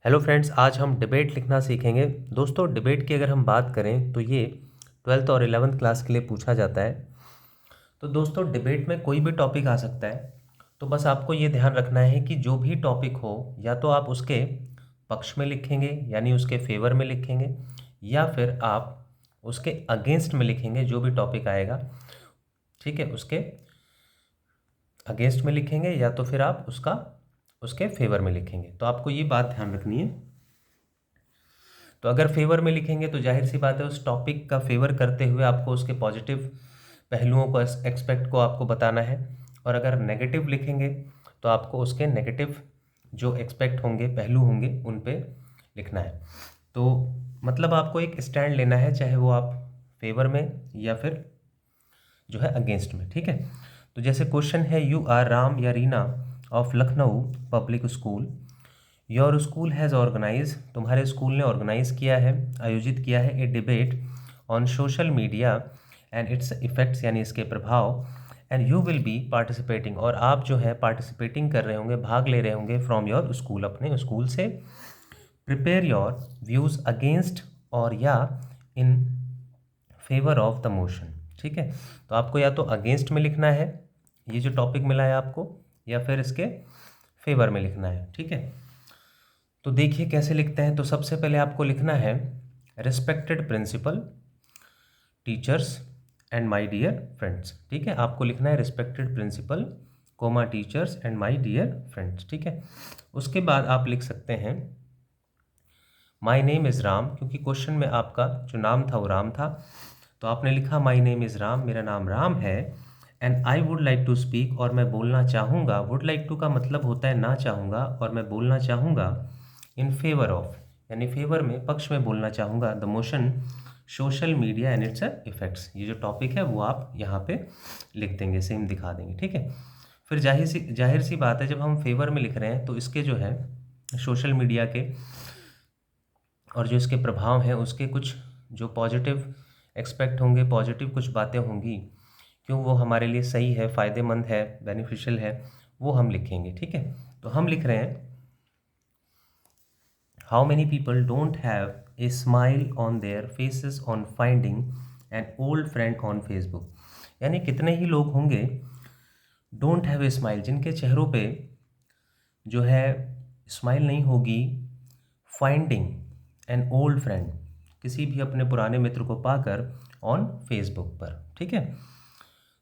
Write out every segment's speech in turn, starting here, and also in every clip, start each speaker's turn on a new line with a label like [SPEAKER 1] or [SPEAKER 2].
[SPEAKER 1] Hello friends, आज हम debate लिखना सीखेंगे। दोस्तों, डिबेट की अगर हम बात करें तो ये 12th और 11th क्लास के लिए पूछा जाता है। तो दोस्तों, डिबेट में कोई भी टॉपिक आ सकता है। तो बस आपको ये ध्यान रखना है कि जो भी टॉपिक हो, या तो आप उसके पक्ष में लिखेंगे यानी उसके फेवर में लिखेंगे, या फिर आप उसके अगेंस्ट में लिखेंगे। जो भी टॉपिक आएगा, ठीक है, उसके अगेंस्ट में लिखेंगे या तो फिर आप उसके फेवर में लिखेंगे। तो आपको ये बात ध्यान रखनी है। तो अगर फेवर में लिखेंगे तो जाहिर सी बात है, उस टॉपिक का फेवर करते हुए आपको उसके पॉजिटिव पहलुओं को, एक्सपेक्ट को आपको बताना है। और अगर नेगेटिव लिखेंगे तो आपको उसके नेगेटिव जो एक्सपेक्ट होंगे, पहलू होंगे, उन पे लिखना है। तो मतलब आपको एक स्टैंड लेना है, चाहे वो आप फेवर में या फिर जो है अगेंस्ट में। ठीक है। तो जैसे क्वेश्चन है, यू आर राम या Reena of Lucknow public school. Your school has organise, तुम्हारे स्कूल ने ऑर्गेनाइज किया है, आयोजित किया है, a debate on social media and its effects, यानी इसके प्रभाव। And you will be participating, और आप जो है पार्टिसिपेटिंग कर रहे होंगे, भाग ले रहे होंगे, फ्रॉम योर स्कूल, अपने स्कूल से। प्रिपेयर योर व्यूज़ अगेंस्ट और या in favour of the motion. ठीक है। तो आपको या तो अगेंस्ट में लिखना है, ये जो टॉपिक मिला है आपको, या फिर इसके फेवर में लिखना है। ठीक है। तो देखिए कैसे लिखते हैं। तो सबसे पहले आपको लिखना है, respected principal, teachers and my dear friends. ठीक है। आपको लिखना है respected principal, comma teachers and my dear friends. ठीक है। उसके बाद आप लिख सकते हैं, माय नेम इज़ राम, क्योंकि क्वेश्चन में आपका जो नाम था वो राम था। तो आपने लिखा माय नेम इज़ राम, मेरा नाम राम है। And I would like to speak, और मैं बोलना चाहूँगा। वुड लाइक टू का मतलब होता है ना चाहूँगा, और मैं बोलना चाहूँगा इन फेवर ऑफ, यानी फेवर में, पक्ष में बोलना चाहूँगा, the motion social media and its effects. ये जो टॉपिक है वो आप यहाँ पे लिख देंगे, सेम दिखा देंगे। ठीक है। फिर जाहिर सी बात है, जब हम फेवर में लिख रहे हैं तो इसके जो है सोशल मीडिया के और जो इसके प्रभाव हैं, उसके कुछ जो पॉजिटिव एक्सपेक्ट होंगे, पॉजिटिव कुछ बातें होंगी, क्यों वो हमारे लिए सही है, फ़ायदेमंद है, बेनिफिशियल है, वो हम लिखेंगे। ठीक है। तो हम लिख रहे हैं, how many people don't have a smile on their faces on finding an old friend on Facebook. यानी कितने ही लोग होंगे डोंट हैव ए स्माइल, जिनके चेहरों पे जो है स्माइल नहीं होगी, फाइंडिंग एन ओल्ड फ्रेंड, किसी भी अपने पुराने मित्र को पाकर, ऑन फेसबुक पर। ठीक है।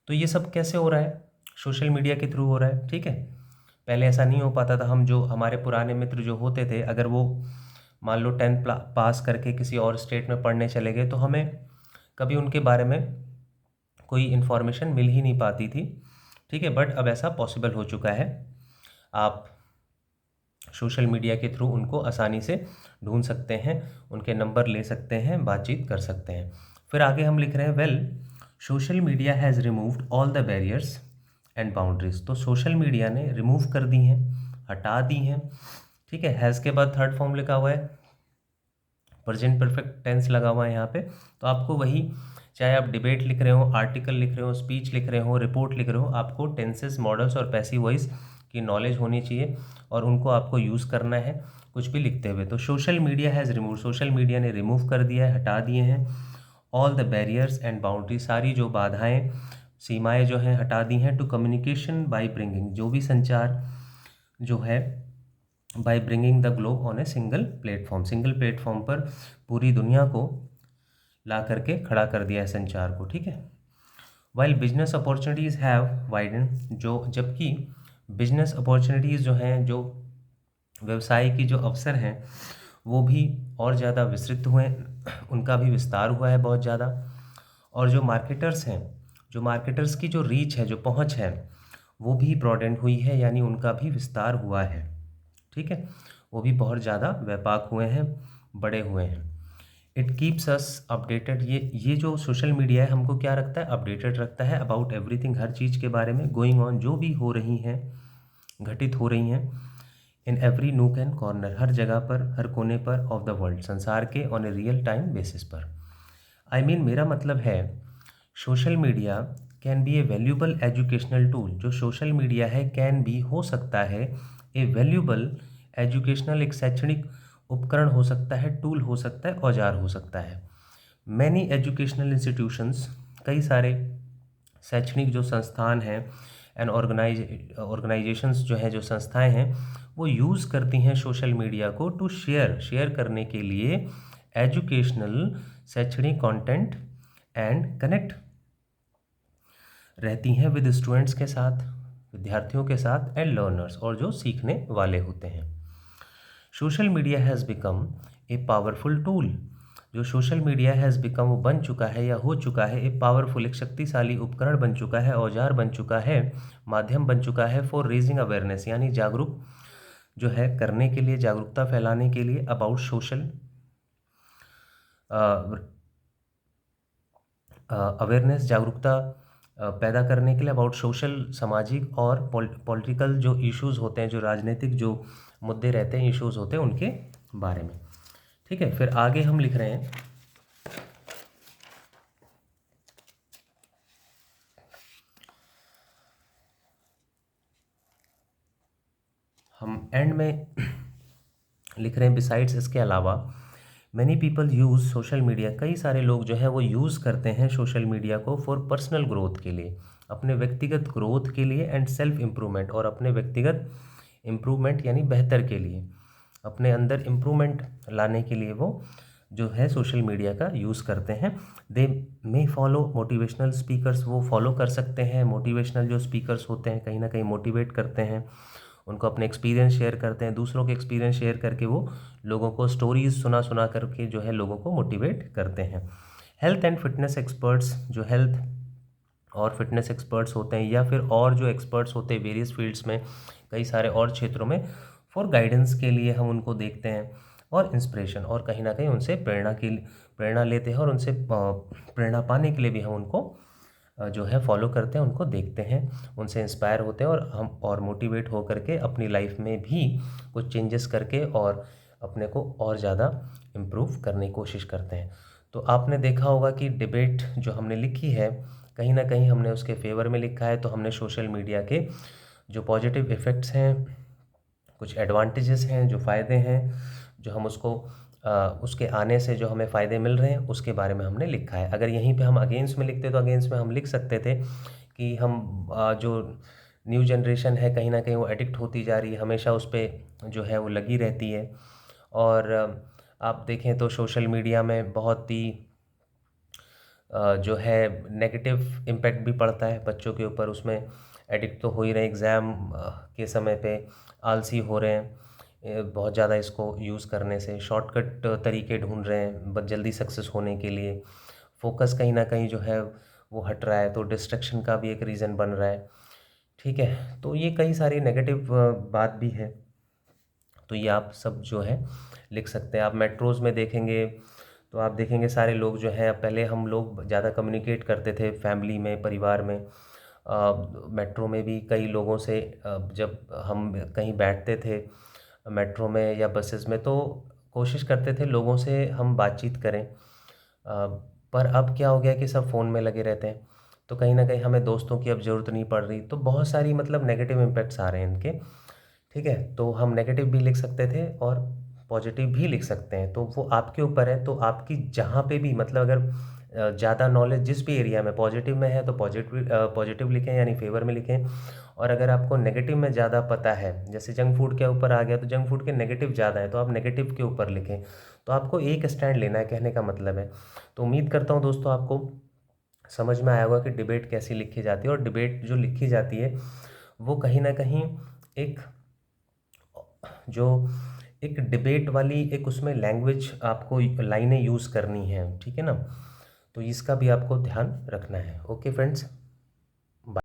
[SPEAKER 1] तो ये सब कैसे हो रहा है? सोशल मीडिया के थ्रू हो रहा है। ठीक है। पहले ऐसा नहीं हो पाता था। हम जो हमारे पुराने मित्र जो होते थे, अगर वो मान लो 10th पास करके किसी और स्टेट में पढ़ने चले गए, तो हमें कभी उनके बारे में कोई इन्फॉर्मेशन मिल ही नहीं पाती थी। ठीक है। बट अब ऐसा पॉसिबल हो चुका है, आप सोशल मीडिया के थ्रू उनको आसानी से ढूंढ सकते हैं, उनके नंबर ले सकते हैं, बातचीत कर सकते हैं। फिर आगे हम लिख रहे हैं, well social media has removed all the barriers and boundaries. तो सोशल मीडिया ने रिमूव कर दी हैं, हटा दी हैं। ठीक है। हैज़ के बाद थर्ड फॉर्म लिखा हुआ है, प्रेजेंट परफेक्ट टेंस लगा हुआ है यहाँ पे। तो आपको वही, चाहे आप डिबेट लिख रहे हो, आर्टिकल लिख रहे हो, स्पीच लिख रहे हो, रिपोर्ट लिख रहे हो, आपको टेंसेस, मॉडल्स और पैसिव वॉइस की नॉलेज होनी चाहिए, और उनको आपको यूज़ करना है कुछ भी लिखते हुए। तो social media has remove, social media ने रिमूव कर दिया है, हटा दिए हैं, all the barriers and boundary, सारी जो बाधाएं, सीमाएं जो हैं, हटा दी हैं, टू कम्युनिकेशन बाय ब्रिंगिंग, जो भी संचार जो है, by bringing the globe on a single platform, single platform पर पूरी दुनिया को ला करके खड़ा कर दिया है संचार को। ठीक है। While business opportunities have widen, जो जबकि बिजनेस अपॉर्चुनिटीज़ जो हैं, जो व्यवसाय की जो अवसर हैं, वो भी और ज़्यादा विस्तृत हुए, उनका भी विस्तार हुआ है बहुत ज़्यादा। और जो मार्केटर्स हैं, जो मार्केटर्स की जो रीच है, जो पहुंच है, वो भी ब्रॉडेंड हुई है, यानी उनका भी विस्तार हुआ है। ठीक है। वो भी बहुत ज़्यादा व्यापक हुए हैं, बड़े हुए हैं। इट कीप्स अस अपडेटेड, ये जो सोशल मीडिया है हमको क्या रखता है, अपडेटेड रखता है, अबाउट एवरीथिंग, हर चीज़ के बारे में, गोइंग ऑन, जो भी हो रही हैं, घटित हो रही हैं, in every nook and corner, हर जगह पर, हर कोने पर, ऑफ द वर्ल्ड, संसार के, on a real time basis पर। आई मीन मेरा मतलब है, social media can be A valuable educational tool, जो सोशल मीडिया है कैन बी, हो सकता है, ए वैल्यूबल एजुकेशनल, एक शैक्षणिक उपकरण हो सकता है, टूल हो सकता है, औजार हो सकता है। मैनी एजुकेशनल इंस्टीट्यूशंस, कई सारे शैक्षणिक जो संस्थान हैं एंड ऑर्गेनाइजेशंस जो हैं, जो संस्थाएं हैं, वो यूज़ करती हैं सोशल मीडिया को टू शेयर करने के लिए एजुकेशनल, शैक्षणिक कंटेंट एंड कनेक्ट रहती हैं विद स्टूडेंट्स के साथ, विद्यार्थियों के साथ, एंड लर्नर्स, और जो सीखने वाले होते हैं। Social media has become a powerful tool, जो सोशल मीडिया हैज़ बिकम, वो बन चुका है या हो चुका है, ए पावरफुल, एक शक्तिशाली उपकरण बन चुका है, औजार बन चुका है, माध्यम बन चुका है, फॉर रेजिंग अवेयरनेस, यानी जागरूक जो है करने के लिए, जागरूकता फैलाने के लिए, अबाउट सोशल अवेयरनेस, जागरूकता पैदा करने के लिए अबाउट सोशल, सामाजिक और पॉलिटिकल जो इश्यूज़ होते हैं, जो राजनीतिक जो मुद्दे रहते हैं, इश्यूज़ होते हैं, उनके बारे में। ठीक है, फिर आगे हम लिख रहे हैं, हम एंड में लिख रहे हैं, बिसाइड्स, इसके अलावा, many people use social media, कई सारे लोग जो है वो यूज़ करते हैं सोशल मीडिया को फॉर पर्सनल ग्रोथ के लिए, अपने व्यक्तिगत ग्रोथ के लिए, एंड सेल्फ इम्प्रूवमेंट, और अपने व्यक्तिगत इम्प्रूवमेंट यानी बेहतर के लिए, अपने अंदर इम्प्रूवमेंट लाने के लिए वो जो है सोशल मीडिया का यूज़ करते हैं। दे मे फॉलो मोटिवेशनल स्पीकर्स, वो फॉलो कर सकते हैं मोटिवेशनल जो स्पीकर्स होते हैं, कहीं ना कहीं मोटिवेट करते हैं, उनको अपने एक्सपीरियंस शेयर करते हैं, दूसरों के एक्सपीरियंस शेयर करके वो लोगों को स्टोरीज सुना करके जो है लोगों को मोटिवेट करते हैं। हेल्थ एंड फिटनेस एक्सपर्ट्स, जो हेल्थ और फिटनेस एक्सपर्ट्स होते हैं, या फिर और जो एक्सपर्ट्स होते हैं वेरियस फील्ड्स में, कई सारे और क्षेत्रों में, फॉर गाइडेंस के लिए हम उनको देखते हैं, और इंस्पिरेशन, और कहीं ना कहीं उनसे प्रेरणा लेते हैं, और उनसे प्रेरणा पाने के लिए भी हम उनको जो है फॉलो करते हैं, उनको देखते हैं, उनसे इंस्पायर होते हैं, और हम और मोटिवेट हो करके अपनी लाइफ में भी कुछ चेंजेस करके और अपने को और ज़्यादा इम्प्रूव करने की कोशिश करते हैं। तो आपने देखा होगा कि डिबेट जो हमने लिखी है, कहीं ना कहीं हमने उसके फेवर में लिखा है, तो हमने सोशल मीडिया के जो पॉजिटिव इफ़ेक्ट्स हैं, कुछ एडवांटेजेस हैं, जो फ़ायदे हैं, जो हम उसके आने से जो हमें फ़ायदे मिल रहे हैं, उसके बारे में हमने लिखा है। अगर यहीं पे हम अगेंस्ट में लिखते तो अगेंस्ट में हम लिख सकते थे कि हम जो न्यू जनरेशन है, कहीं ना कहीं वो एडिक्ट होती जा रही है, हमेशा उस पर जो है वो लगी रहती है, और आप देखें तो सोशल मीडिया में बहुत ही जो है नेगेटिव इम्पैक्ट भी पड़ता है बच्चों के ऊपर, उसमें एडिक्ट तो हो ही रहे, एग्ज़ाम के समय पे आलसी हो रहे हैं, बहुत ज़्यादा इसको यूज़ करने से, शॉर्टकट तरीके ढूंढ रहे हैं बस जल्दी सक्सेस होने के लिए, फोकस कहीं ना कहीं जो है वो हट रहा है, तो डिस्ट्रैक्शन का भी एक रीज़न बन रहा है। ठीक है, तो ये कई सारी नेगेटिव बात भी है, तो ये आप सब जो है लिख सकते हैं। आप मेट्रोज़ में देखेंगे तो आप देखेंगे सारे लोग जो हैं, पहले हम लोग ज़्यादा कम्युनिकेट करते थे फैमिली में, परिवार में, मेट्रो में भी कई लोगों से जब हम कहीं बैठते थे मेट्रो में या बसेस में, तो कोशिश करते थे लोगों से हम बातचीत करें, पर अब क्या हो गया कि सब फ़ोन में लगे रहते हैं, तो कहीं ना कहीं हमें दोस्तों की अब ज़रूरत नहीं पड़ रही, तो बहुत सारी मतलब नेगेटिव इम्पैक्ट्स आ रहे हैं इनके। ठीक है, तो हम नेगेटिव भी लिख सकते थे और पॉजिटिव भी लिख सकते हैं, तो वो आपके ऊपर है, तो आपकी जहाँ पे भी मतलब अगर ज़्यादा नॉलेज जिस भी एरिया में पॉजिटिव में है तो पॉजिटिव लिखें यानी फेवर में लिखें, और अगर आपको नेगेटिव में ज़्यादा पता है, जैसे जंक फूड के ऊपर आ गया तो जंक फूड के नेगेटिव ज़्यादा है, तो आप नेगेटिव के ऊपर लिखें, तो आपको एक स्टैंड लेना है, कहने का मतलब है। तो उम्मीद करता हूँ दोस्तों आपको समझ में आया होगा कि डिबेट कैसी लिखी जाती है, और डिबेट जो लिखी जाती है वो कहीं ना कहीं एक जो एक डिबेट वाली एक उसमें लैंग्वेज आपको लाइनें यूज़ करनी है, ठीक है ना, तो इसका भी आपको ध्यान रखना है। Okay friends.